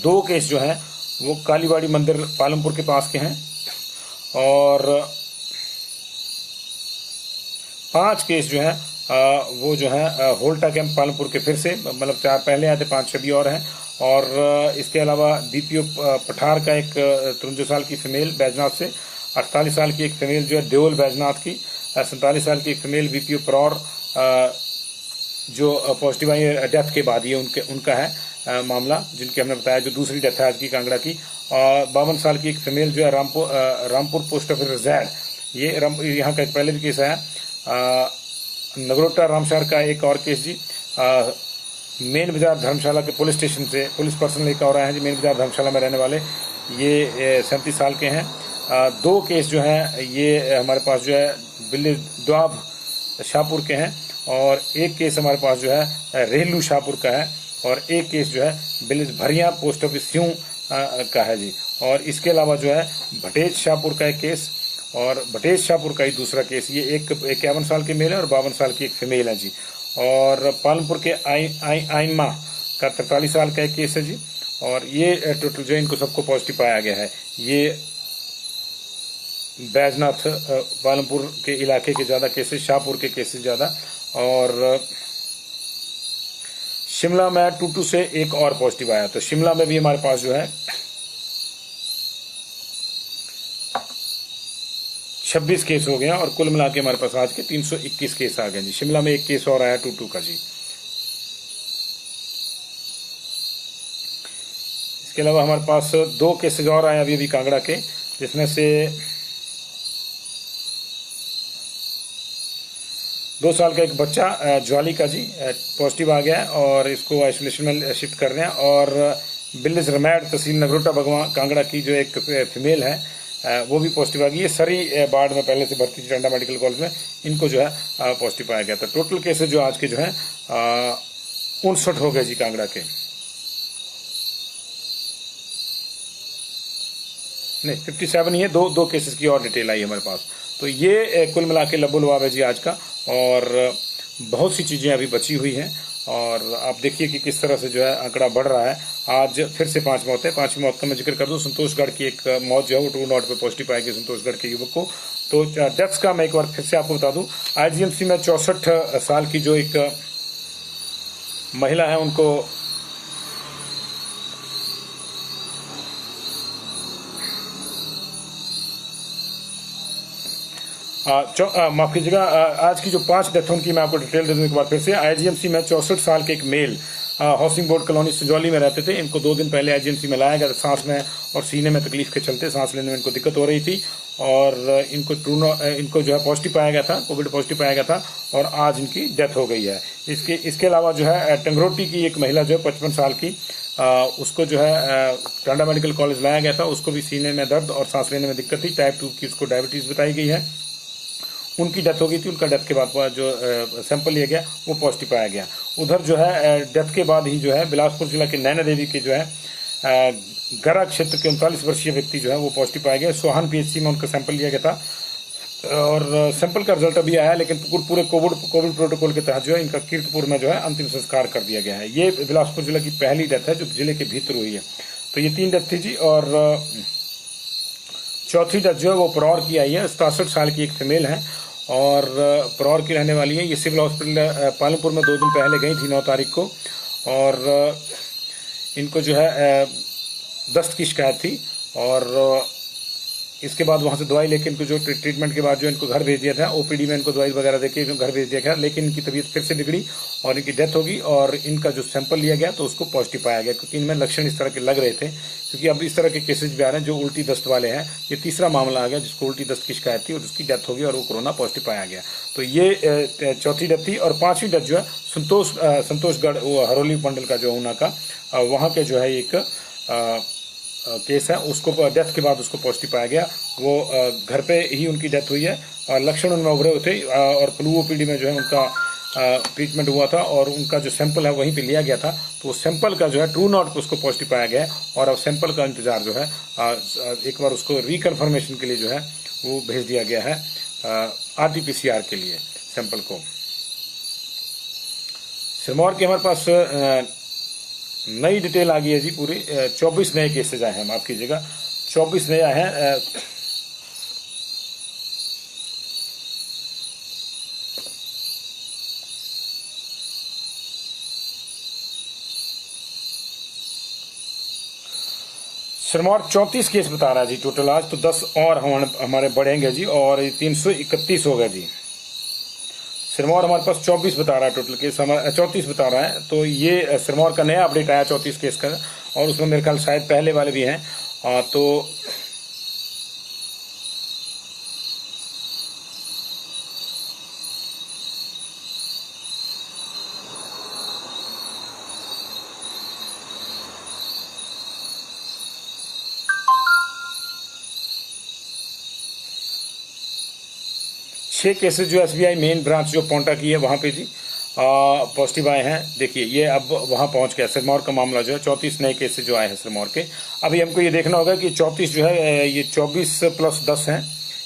2 केस जो हैं वो कालीबाड़ी मंदिर पालमपुर के पास के हैं, और 5 केस जो हैं वो जो है होल्टा कैंप पालमपुर के फिर से, मतलब 4 पहले आए थे, 5 छवि और हैं। और इसके अलावा बीपीओ पठार का एक 53 साल की फीमेल बैजनाथ से, 48 साल की एक फीमेल जो है देओल बैजनाथ की, 47 साल की एक फीमेल बीपीओ परौर जो पॉजिटिव आई डेथ के बाद, ये उनका है मामला, जिनके हमने बताया जो दूसरी डेथ है आज की कांगड़ा की। और 52 साल की एक फीमेल जो है रामपुर पोस्ट ऑफिस रिजैड, ये यहाँ का एक पहले भी केस आया। नगरोटा रामशहर का एक और केस जी, मेन बाजार धर्मशाला के पुलिस स्टेशन से पुलिस पर्सन लेकर और आए हैं जी, मेन बाजार धर्मशाला में रहने वाले, ये 37 साल के हैं। 2 केस जो हैं ये हमारे पास जो है बिल्ली द्वाब शाहपुर के हैं, और एक केस हमारे पास जो है रेहलू शाहपुर का है, और एक केस जो है बिल्ली भरिया पोस्ट ऑफिस स्यूं का है जी। और इसके अलावा जो है भटेज शाहपुर का एक केस, और भटेज शाहपुर का ही दूसरा केस, ये एक 51 साल के मेल है और 52 साल की एक फीमेल है जी। और पालमपुर के आइमा का 43 साल का एक केस है जी। और ये टोटल जो इनको सबको पॉजिटिव पाया गया है। ये बैजनाथ पालमपुर के इलाके के ज्यादा केसेस, शाहपुर के केसेस ज्यादा, और शिमला में टूटू से एक और पॉजिटिव आया। तो शिमला में भी हमारे पास जो है 26 केस हो गए हैं, और कुल मिला के हमारे पास आज के 321 केस आ गए जी। शिमला में एक केस और आया टूटू का जी। इसके अलावा हमारे पास 2 केसेज और आए अभी कांगड़ा के, जिसमें से 2 साल का एक बच्चा ज्वाली का जी पॉजिटिव आ गया, और इसको आइसोलेशन में शिफ्ट कर रहे हैं। और बिल्लिस रमैड तहसील नगरोटा भगवा कांगड़ा की जो एक फीमेल है वो भी पॉजिटिव आ गई है। सरी बाढ़ में पहले से भर्ती थी टांडा मेडिकल कॉलेज में, इनको जो है पॉजिटिव पाया गया था। टोटल केसेज जो आज के जो है 59 हो गए जी कांगड़ा के। नहीं 57 ही है, दो केसेस की और डिटेल आई हमारे पास। तो ये कुल मिला के लबुलवाब है जी आज का, और बहुत सी चीजें अभी बची हुई हैं। और आप देखिए कि किस तरह से जो है आंकड़ा बढ़ रहा है। आज फिर से 5 मौत है। 5वीं मौत का मैं जिक्र कर दूं, संतोषगढ़ की एक मौत जो है वो ट्रू नॉट पे पॉजिटिव पाई गई संतोषगढ़ के युवक को। तो डेथ्स का मैं एक बार फिर से आपको बता दूं, आईजीएमसी में 64 साल की जो एक महिला है उनको माफ कीजिएगा, आज की जो 5 डेथ उनकी मैं आपको डिटेल दे दूं एक बार फिर से। आईजीएमसी में 64 साल के एक मेल हाउसिंग बोर्ड कॉलोनी सजौली में रहते थे। इनको 2 दिन पहले आईजीएमसी में लाया गया था। सांस में और सीने में तकलीफ के चलते सांस लेने में इनको दिक्कत हो रही थी, और इनको जो है पॉजिटिव पाया गया था, कोविड पॉजिटिव पाया गया था, और आज इनकी डेथ हो गई है। इसके अलावा जो है टंगरोटी की एक महिला जो है 55 साल की, उसको जो है टांडा मेडिकल कॉलेज लाया गया था। उसको भी सीने में दर्द और सांस लेने में दिक्कत थी, टाइप 2 की उसको डायबिटीज बताई गई है। उनकी डेथ हो गई थी। उनका डेथ के बाद जो सैंपल लिया गया वो पॉजिटिव पाया गया। उधर जो है डेथ के बाद ही जो है बिलासपुर जिला के नैना देवी के जो है गरा क्षेत्र के 39 वर्षीय व्यक्ति जो है वो पॉजिटिव पाया गया। सोहान पीएचसी में उनका सैंपल लिया गया था, और सैंपल का रिजल्ट अभी आया, लेकिन पूरे कोविड प्रोटोकॉल के तहत जो है इनका कीर्तपुर में जो है अंतिम संस्कार कर दिया गया है। ये बिलासपुर जिले की पहली डेथ है जो जिले के भीतर हुई है। तो ये 3 डेथ थी जी, और चौथी डेथ जो है वो परौर की आई है। 67 साल की एक फीमेल है, और परौर की रहने वाली है। ये सिविल हॉस्पिटल पालमपुर में 2 दिन पहले गई थी 9 तारीख को, और इनको जो है दस्त की शिकायत थी, और इसके बाद वहां से दवाई लेके इनको जो ट्रीटमेंट के बाद जो इनको घर भेज दिया था। ओपीडी में इनको दवाई वगैरह देके घर भेज दिया गया, लेकिन इनकी तबीयत फिर से बिगड़ी और इनकी डेथ होगी। और इनका जो सैंपल लिया गया तो उसको पॉजिटिव पाया गया, क्योंकि इनमें लक्षण इस तरह के लग रहे थे। क्योंकि अब इस तरह के केसेज भी आ रहे हैं जो उल्टी दस्त वाले हैं। ये तीसरा मामला आ गया जिसको उल्टी दस्त की शिकायत थी और उसकी डेथ होगी, और वो कोरोना पॉजिटिव पाया गया। तो ये चौथी डेथ थी। और 5वीं डेथ जो है संतोषगढ़ हरोली मंडल का जो ऊना का वहां के जो है एक केस है, उसको डेथ के बाद उसको पॉजिटिव पाया गया। वो घर पे ही उनकी डेथ हुई है, और लक्षण उनमें उभरे हुए थे, और फ्लू ओपीडी में जो है उनका ट्रीटमेंट हुआ था, और उनका जो सैंपल है वहीं पे लिया गया था। तो उस सैंपल का जो है ट्रू नॉट पे उसको पॉजिटिव पाया गया है, और अब सैंपल का इंतजार जो है एक बार उसको रिकन्फर्मेशन के लिए जो है वो भेज दिया गया है RT-PCR के लिए सैंपल को। सिरमौर के हमारे पास नई डिटेल आ गई है जी पूरी। 24 नए केसेज आए हैं, माफ कीजिएगा, 24 नए आए हैं। सिरमौर 34 केस बता रहा है जी टोटल आज, तो 10 और हमारे बढ़ेंगे जी, और 331 हो गए जी। सिरमौर हमारे पास 24 बता रहा है टोटल केस, हमारा 34 बता रहा है। तो ये सिरमौर का नया अपडेट आया 34 केस का, और उसमें मेरे ख्याल शायद पहले वाले भी हैं। तो छह केसेस जो SBI मेन ब्रांच जो पोंटा की है वहां पे जी पॉजिटिव आए हैं। देखिए ये अब वहां पहुंच गया। सिरमौर का मामला जो है 34 नए केसेस जो आए हैं सिरमौर के। अभी हमको ये देखना होगा कि 34 जो है ये 24 + 10 हैं,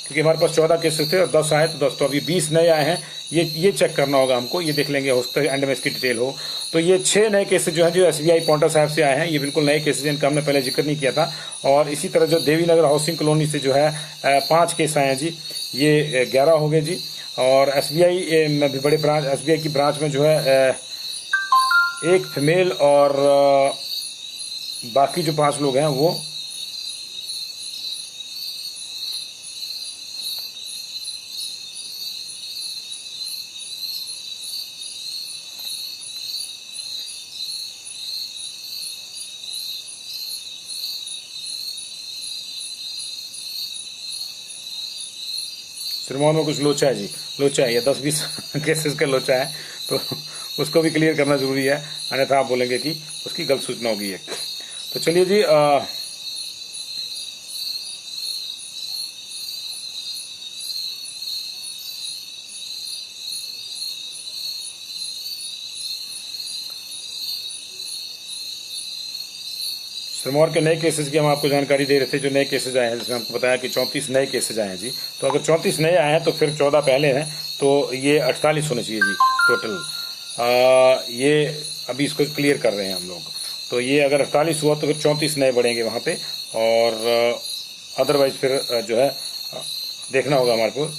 क्योंकि हमारे पास 14 केसेस थे और 10 आए तो 10, तो अभी 20 नए आए हैं। ये चेक करना होगा हमको, ये देख लेंगे, हो सकता है एंड में इसकी डिटेल हो। तो ये 6 नए केसेस जो है जो SBI पोंटा साहब से आए हैं, ये बिल्कुल नए केसेस जिनका हमने पहले जिक्र नहीं किया था। और इसी तरह जो देवी नगर हाउसिंग कॉलोनी से जो है 5 केस आए हैं जी, ये 11 हो गए जी। और SBI में भी बड़े ब्रांच, SBI की ब्रांच में जो है एक फीमेल और बाकी जो 5 लोग हैं वो सिरमौर में कुछ लोचा है जी, लोचा है, ये 10-20 केसेस का लोचा है, तो उसको भी क्लियर करना जरूरी है, अन्यथा आप बोलेंगे कि उसकी गलत सूचना होगी है। तो चलिए जी, सिरमौर के नए केसेस की हम आपको जानकारी दे रहे थे, जो नए केसेस आए हैं, जिसमें हमको बताया कि 34 नए केसेस आए हैं जी। तो अगर 34 नए आए हैं तो फिर 14 पहले हैं, तो ये 48 होने चाहिए जी टोटल। ये अभी इसको क्लियर कर रहे हैं हम लोग। तो ये अगर 48 हुआ तो फिर 34 नए बढ़ेंगे वहां पे, और अदरवाइज फिर जो है देखना होगा हमारे को।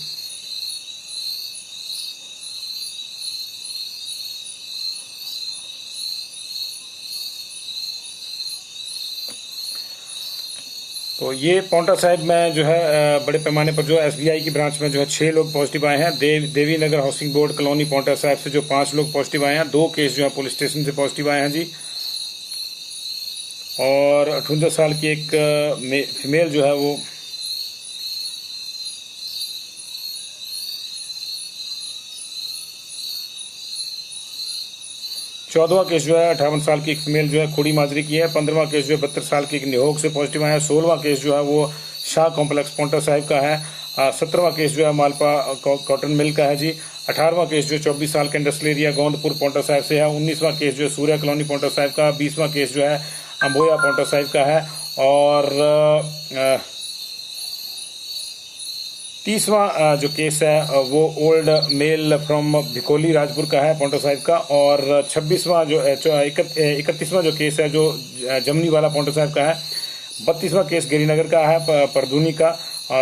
तो ये पोंटा साहिब में जो है बड़े पैमाने पर जो SBI की ब्रांच में जो है 6 लोग पॉजिटिव आए हैं। Devi Nagar housing board colony Paonta Sahib से जो 5 लोग पॉजिटिव आए हैं। 2 केस जो है पुलिस स्टेशन से पॉजिटिव आए हैं जी। और 58 साल की एक फीमेल जो है वो चौदहवां केस जो है 58 साल की एक फीमेल जो है खुड़ी माजरी की है। 15वां केस जो है 72 साल की एक निहोग से पॉजिटिव आया है। 16वां केस जो है वो शाह कॉम्प्लेक्स पोंटा साहिब का है। 17वां केस जो है मालपा कॉटन मिल का है जी। 18वां केस जो 24 साल के इंडस्ट्रियल एरिया गोंदपुर पोंटा साहिब से है। 19वां केस जो है सूर्या कॉलोनी पोंटा साहिब का। 20वां केस जो है अम्बोया पोंटा साहिब का है। और 30वां जो केस है वो ओल्ड मेल फ्रॉम भिकोली राजपुर का है पोंटा साहिब का। और 26वां जो 31वां जो केस है जो जमनी वाला पोंटा साहिब का है। 32वां केस गिरिनगर का है परदूनी का।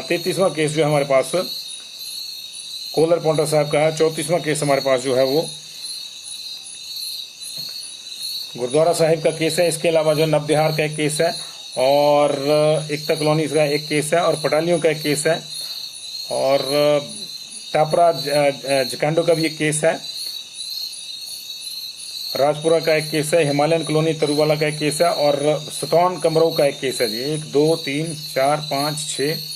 33वां केस जो है हमारे पास कोलर पोंटा साहिब का है। 34वां केस हमारे पास जो है वो गुरुद्वारा साहिब का केस है। इसके अलावा जो नवबिहार का एक केस है, और एकता कॉलोनी का एक केस है, और पटालियों का एक केस है, और टापरा जकांडो का भी एक केस है। राजपुरा का एक केस है। हिमालयन कॉलोनी तरुवाला का एक केस है, और सतौन कमरों का एक केस है जी। 1 2 3 4 5 6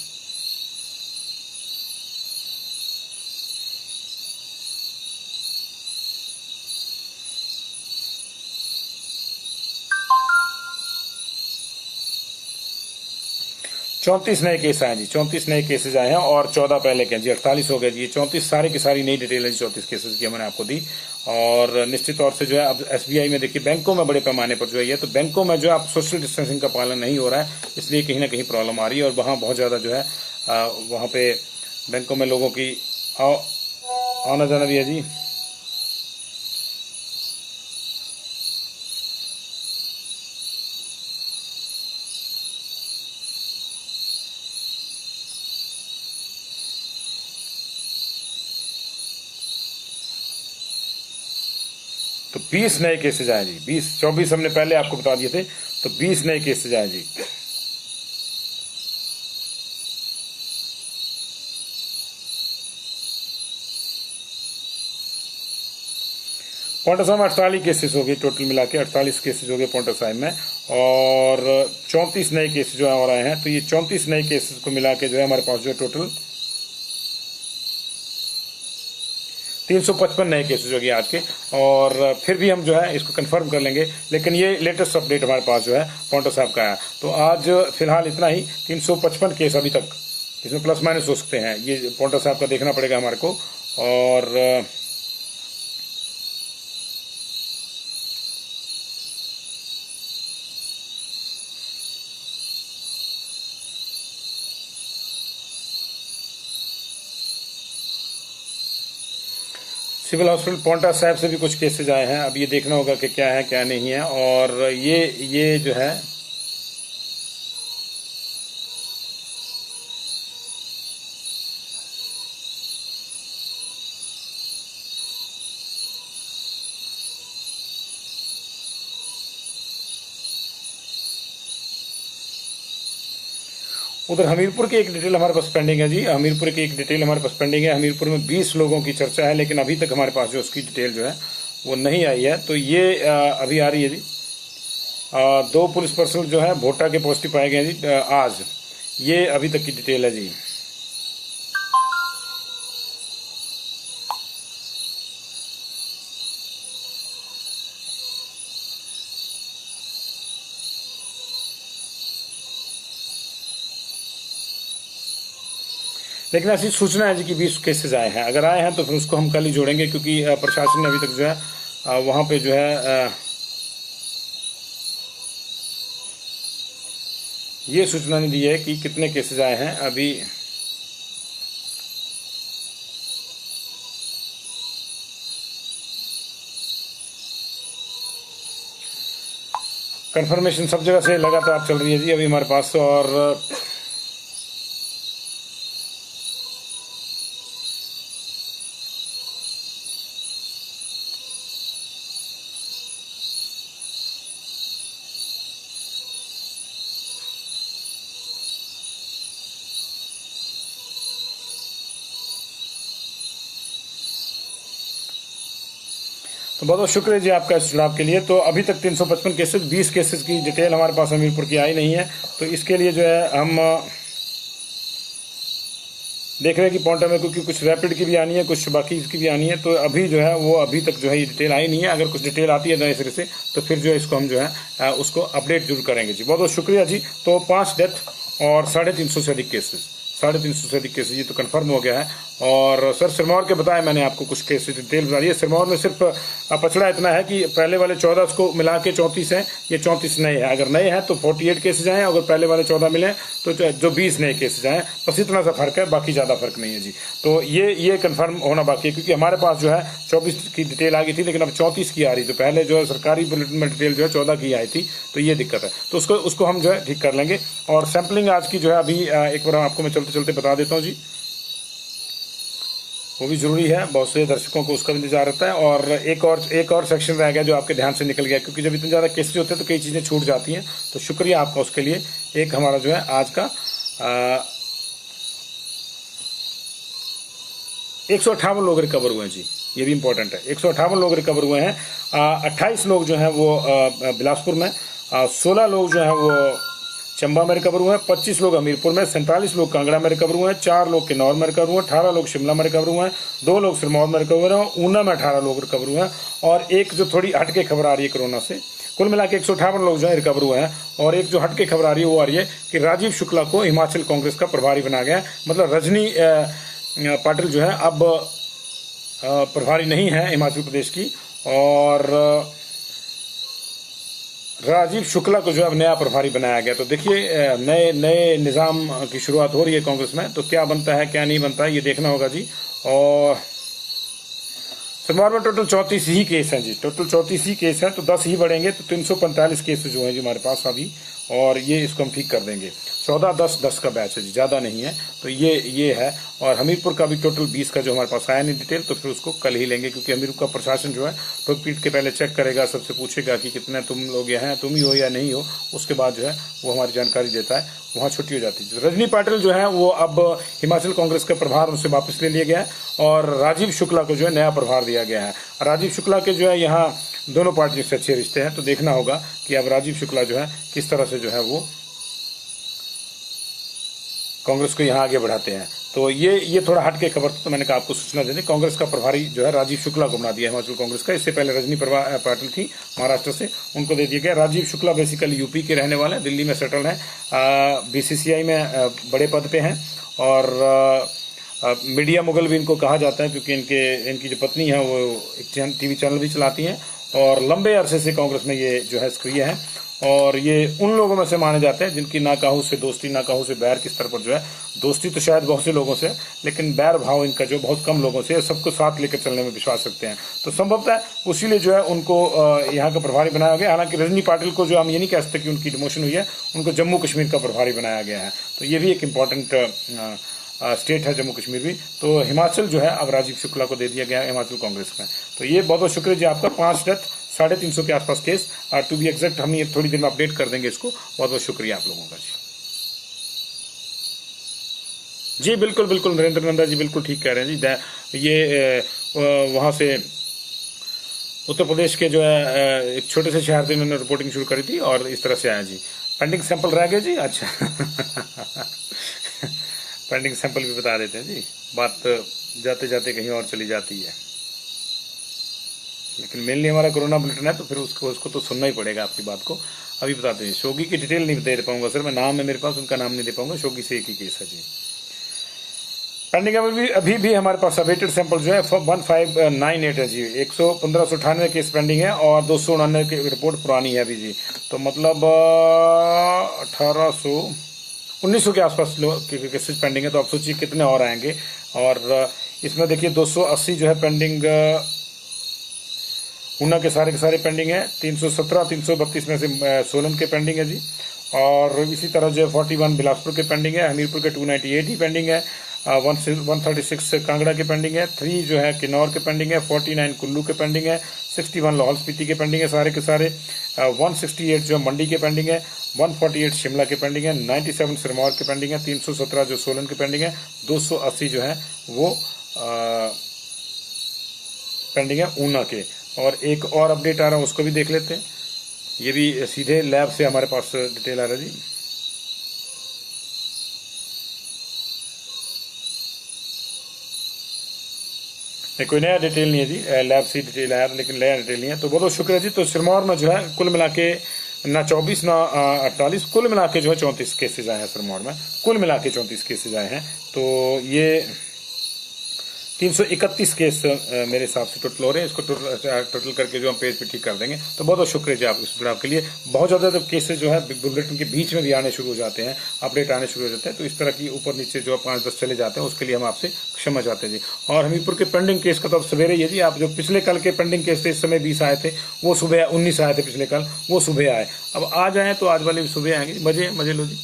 34 नए केस आए जी। 34 नए केसेज आए हैं और 14 पहले के जी। 48 हो गए जी। 34 सारे की सारी नई डिटेल है जी 34 केसेज की मैंने आपको दी। और निश्चित तौर से जो है अब SBI में देखिए बैंकों में बड़े पैमाने पर जो है, तो बैंकों में जो है सोशल डिस्टेंसिंग का पालन नहीं हो रहा है, इसलिए कहीं ना कहीं प्रॉब्लम आ रही है। और वहां बहुत ज्यादा जो है वहाँ पे बैंकों में लोगों की आना जाना भी है जी। तो 20 नए केसेज आए जी। 24 हमने पहले आपको बता दिए थे, तो 20 नए केसेज आए जी। पॉइंट साहब में 48 केसेस हो गए टोटल मिला के, 48 केसेस हो गए पॉइंट साहब में, और 34 नए केसेस जो है और आए हैं। तो ये 34 नए केसेस को मिला के जो है हमारे पास जो है टोटल 355 नए केसेस हो गए आज के। और फिर भी हम जो है इसको कंफर्म कर लेंगे, लेकिन ये लेटेस्ट अपडेट हमारे पास जो है पॉइंट साहब का है। तो आज फिलहाल इतना ही, 355 केस अभी तक, इसमें प्लस माइनस हो सकते हैं, ये पॉइंट साहब का देखना पड़ेगा हमारे को। और सिविल हॉस्पिटल पॉन्टा साहब से भी कुछ केसेज आए हैं। अब ये देखना होगा कि क्या है क्या नहीं है। और ये जो है उधर हमीरपुर की एक डिटेल हमारे पास पेंडिंग है जी। हमीरपुर की एक डिटेल हमारे पास पेंडिंग है। हमीरपुर में 20 लोगों की चर्चा है, लेकिन अभी तक हमारे पास जो उसकी डिटेल जो है वो नहीं आई है। तो ये अभी आ रही है जी। 2 पुलिस पर्सन जो है भोटा के पॉजिटिव पाए गए जी आज। ये अभी तक की डिटेल है जी। लेकिन ऐसी सूचना है जी कि 20 केसेज आए हैं। अगर आए हैं तो फिर उसको हम कल ही जोड़ेंगे, क्योंकि प्रशासन ने अभी तक जो है वहां पे जो है ये सूचना नहीं दी है कि कितने केसेज आए हैं अभी। कंफर्मेशन सब जगह से लगातार चल रही है जी अभी हमारे पास। और तो बहुत बहुत शुक्रिया जी आपका इस सुझाव के लिए। तो अभी तक 355 केसेस, 20 केसेस की डिटेल हमारे पास हमीरपुर की आई नहीं है। तो इसके लिए जो है हम देख रहे हैं कि पॉइंट में, क्योंकि कुछ रैपिड की भी आनी है, कुछ बाकी इसकी भी आनी है। तो अभी जो है वो अभी तक जो है ये डिटेल आई नहीं है। अगर कुछ डिटेल आती है नए सिरे से तो फिर जो है इसको हम जो है उसको अपडेट जरूर करेंगे जी। बहुत बहुत शुक्रिया जी। तो 5 डेथ और 350 से अधिक केसेस, 350 से अधिक केसेज ये तो कंफर्म हो गया है। और सर सिरमौर के बताया मैंने आपको कुछ केसेज डिटेल बता दी है। सिरमौर में सिर्फ पछड़ा इतना है कि पहले वाले 14 को मिला के 34 हैं, ये 34 नए हैं। अगर नए हैं तो 48 केसेज आए, अगर पहले वाले 14 मिले तो जो 20 नए केसेज आए, बस इतना सा फर्क है, बाकी ज्यादा फर्क नहीं है जी। तो ये कंफर्म होना बाकी है, क्योंकि हमारे पास जो है 24 की डिटेल आ गई थी, लेकिन अब 34 की आ रही। तो पहले जो है सरकारी बुलेटिन में डिटेल जो है 14 की आई थी, तो ये दिक्कत है। तो उसको हम जो है ठीक कर लेंगे। और सैंपलिंग आज की जो है अभी एक बार आपको मैं चलते चलते बता देता हूँ जी, वो भी जरूरी है। बहुत से दर्शकों को उसका भी इंतजार रहता है। और एक और सेक्शन रह गया जो आपके ध्यान से निकल गया, क्योंकि जब इतने ज्यादा केसेज होते हैं तो कई चीजें छूट जाती हैं। तो शुक्रिया आपका उसके लिए। एक हमारा जो है आज का 158 लोग रिकवर हुए हैं जी, ये भी इंपॉर्टेंट है। 158 लोग रिकवर हुए हैं। 28 लोग जो हैं वो बिलासपुर में, 16 लोग जो हैं वो चंबा में रिकवर हुए हैं, 25 लोग हमीरपुर में, 47 लोग कांगड़ा में रिकवर हुए हैं, 4 लोग किन्नौर में रिकवर हुए हैं, 18 लोग शिमला में रिकवर हुए हैं, 2 लोग सिरमौर में रिकवर हुए हैं, ऊना में 18 लोग रिकवर हुए हैं। और एक जो थोड़ी हटके खबर आ रही है कोरोना से, कुल मिला के 158 लोग जो है रिकवर हुए हैं। और एक जो हटके खबर आ रही है वो आ रही है कि राजीव शुक्ला को हिमाचल कांग्रेस का प्रभारी बना गया। मतलब रजनी पाटिल जो है अब प्रभारी नहीं है हिमाचल प्रदेश की। और राजीव शुक्ला को जो अब नया प्रभारी बनाया गया। तो देखिए नए नए निजाम की शुरुआत हो रही है कांग्रेस में, तो क्या बनता है क्या नहीं बनता है ये देखना होगा जी। और सिरमौर में टोटल 34 ही केस हैं जी, टोटल 34 ही केस हैं, तो 10 ही बढ़ेंगे तो 345 केस जो है जी हमारे पास अभी, और ये इसको हम ठीक कर देंगे। 14-10-10 का बैच है जी, ज्यादा नहीं है। तो ये है। और हमीरपुर का भी टोटल 20 का जो हमारे पास आया नहीं डिटेल, तो फिर उसको कल ही लेंगे, क्योंकि हमीरपुर का प्रशासन जो है ठोक पीट के पहले चेक करेगा, सबसे पूछेगा कि कितने तुम लोग यहाँ तुम ही हो या नहीं हो, उसके बाद जो है वो हमारी जानकारी देता है, वहां छुट्टी हो जाती है। रजनी पाटिल जो है वो अब हिमाचल कांग्रेस का प्रभार उनसे वापस ले लिया गया है, और राजीव शुक्ला को जो है नया प्रभार दिया गया है। राजीव शुक्ला के जो है यहाँ दोनों पार्टियों से अच्छे रिश्ते हैं, तो देखना होगा कि अब राजीव शुक्ला जो है किस तरह से जो है वो कांग्रेस को यहाँ आगे बढ़ाते हैं। तो ये थोड़ा हट के खबर, तो मैंने कहा आपको सूचना दे दें। कांग्रेस का प्रभारी जो है राजीव शुक्ला को बना दिया हिमाचल कांग्रेस का। इससे पहले रजनी पाटिल थी महाराष्ट्र से, उनको दे दिया गया। राजीव शुक्ला बेसिकली यूपी के रहने वाले हैं, दिल्ली में सेटल हैं, बीसीसीआई में बड़े पद पे हैं, और मीडिया मुगल भी इनको कहा जाता है, क्योंकि इनकी जो पत्नी है वो एक टीवी चैनल भी चलाती हैं, और लंबे अरसे से कांग्रेस में ये जो है सक्रिय है। और ये उन लोगों में से माने जाते हैं जिनकी ना काहू से दोस्ती ना काहू से बैर के स्तर पर जो है, दोस्ती तो शायद बहुत से लोगों से, लेकिन बैर भाव इनका जो बहुत कम लोगों से, सबको साथ लेकर चलने में विश्वास रखते हैं। तो संभवतः उसीलिए जो है उनको यहाँ का प्रभारी बनाया गया। हालांकि रजनी पाटिल को जो हम ये नहीं कह सकते कि उनकी डिमोशन हुई है, उनको जम्मू कश्मीर का प्रभारी बनाया गया है। तो ये भी एक इम्पॉर्टेंट स्टेट है जम्मू कश्मीर भी। तो हिमाचल जो है अब राजीव शुक्ला को दे दिया गया है हिमाचल कांग्रेस में। तो ये बहुत बहुत शुक्रिया जी आपका। 5 डेथ 350 के आसपास केस, और टू बी एग्जैक्ट हम ये थोड़ी देर में अपडेट कर देंगे इसको। बहुत बहुत शुक्रिया आप लोगों का जी। बिल्कुल बिल्कुल नरेंद्र नंदा जी बिल्कुल ठीक कह रहे हैं जी। ये वहां से उत्तर प्रदेश के जो है एक छोटे से शहर से इन्होंने रिपोर्टिंग शुरू करी थी, और इस तरह से आया जी। पेंडिंग सैंपल रह गए जी, अच्छा पेंडिंग सैंपल भी बता देते हैं जी, बात जाते जाते कहीं और चली जाती है। लेकिन मेनली हमारा कोरोना बुलेटिन है, तो फिर उसको तो सुनना ही पड़ेगा आपकी बात को। अभी बताते हैं, शोगी की डिटेल नहीं दे पाऊंगा सर, मैं नाम है मेरे पास, उनका नाम नहीं दे पाऊंगा। शोगी से एक ही केस है जी। पेंडिंग अभी भी हमारे पास अवेटेड सैंपल जो है 1598 है जी। 1598 केस पेंडिंग है, और 299 की रिपोर्ट पुरानी है अभी जी। तो मतलब 1900 के आसपास केसेज पेंडिंग है। तो आप सोचिए कितने और आएंगे। और इसमें देखिए 280 जो है पेंडिंग ऊना के सारे पेंडिंग है। 317 332 में से सोलन के पेंडिंग है जी। और इसी तरह जो है 41 बिलासपुर के पेंडिंग है। हमीरपुर के 298 ही पेंडिंग है। 136 कांगड़ा के पेंडिंग है। 3 जो है किन्नौर के पेंडिंग है। 49 कुल्लू के पेंडिंग है। 61 लाहौल स्पीति के पेंडिंग है सारे के सारे। 168 जो है मंडी के पेंडिंग है। 148 शिमला के पेंडिंग है। 97 सिरमौर के पेंडिंग है। 317 जो सोलन के पेंडिंग है। 280 जो है वो पेंडिंग है ऊना के। और एक और अपडेट आ रहा है, उसको भी देख लेते हैं। ये भी सीधे लैब से हमारे पास डिटेल आ रहा है जी। कोई नया डिटेल नहीं है जी, लैब से डिटेल आया, लेकिन नया डिटेल नहीं है। तो बहुत शुक्रिया जी। तो सिरमौर में जो है कुल मिला के ना 24 ना 48, कुल मिला के जो है 34 केसेज आए हैं सिरमौर में। कुल मिला के 34 केसेज आए हैं। तो ये 331 केस मेरे हिसाब से टोटल हो रहे हैं। इसको टोटल करके जो हम पेज पे ठीक कर देंगे। तो बहुत बहुत शुक्रिया जी आपके सुझाव के लिए। बहुत ज्यादा तो केसेज जो है बुलेटिन के बीच में भी आने शुरू हो जाते हैं, अपडेट आने शुरू हो जाते हैं। तो इस तरह की ऊपर नीचे जो 5-10 चले जाते हैं, उसके लिए हम आपसे क्षमा चाहते हैं जी। और हमीरपुर के पेंडिंग केस का तो अब सवेरे ही है जी। आप जो पिछले कल के पेंडिंग केस थे, इस समय 20 आए थे, वो सुबह 19 आए थे पिछले कल, वो सुबह आए। अब आज आए तो आज वाले भी सुबह आएंगे। मजे लो जी।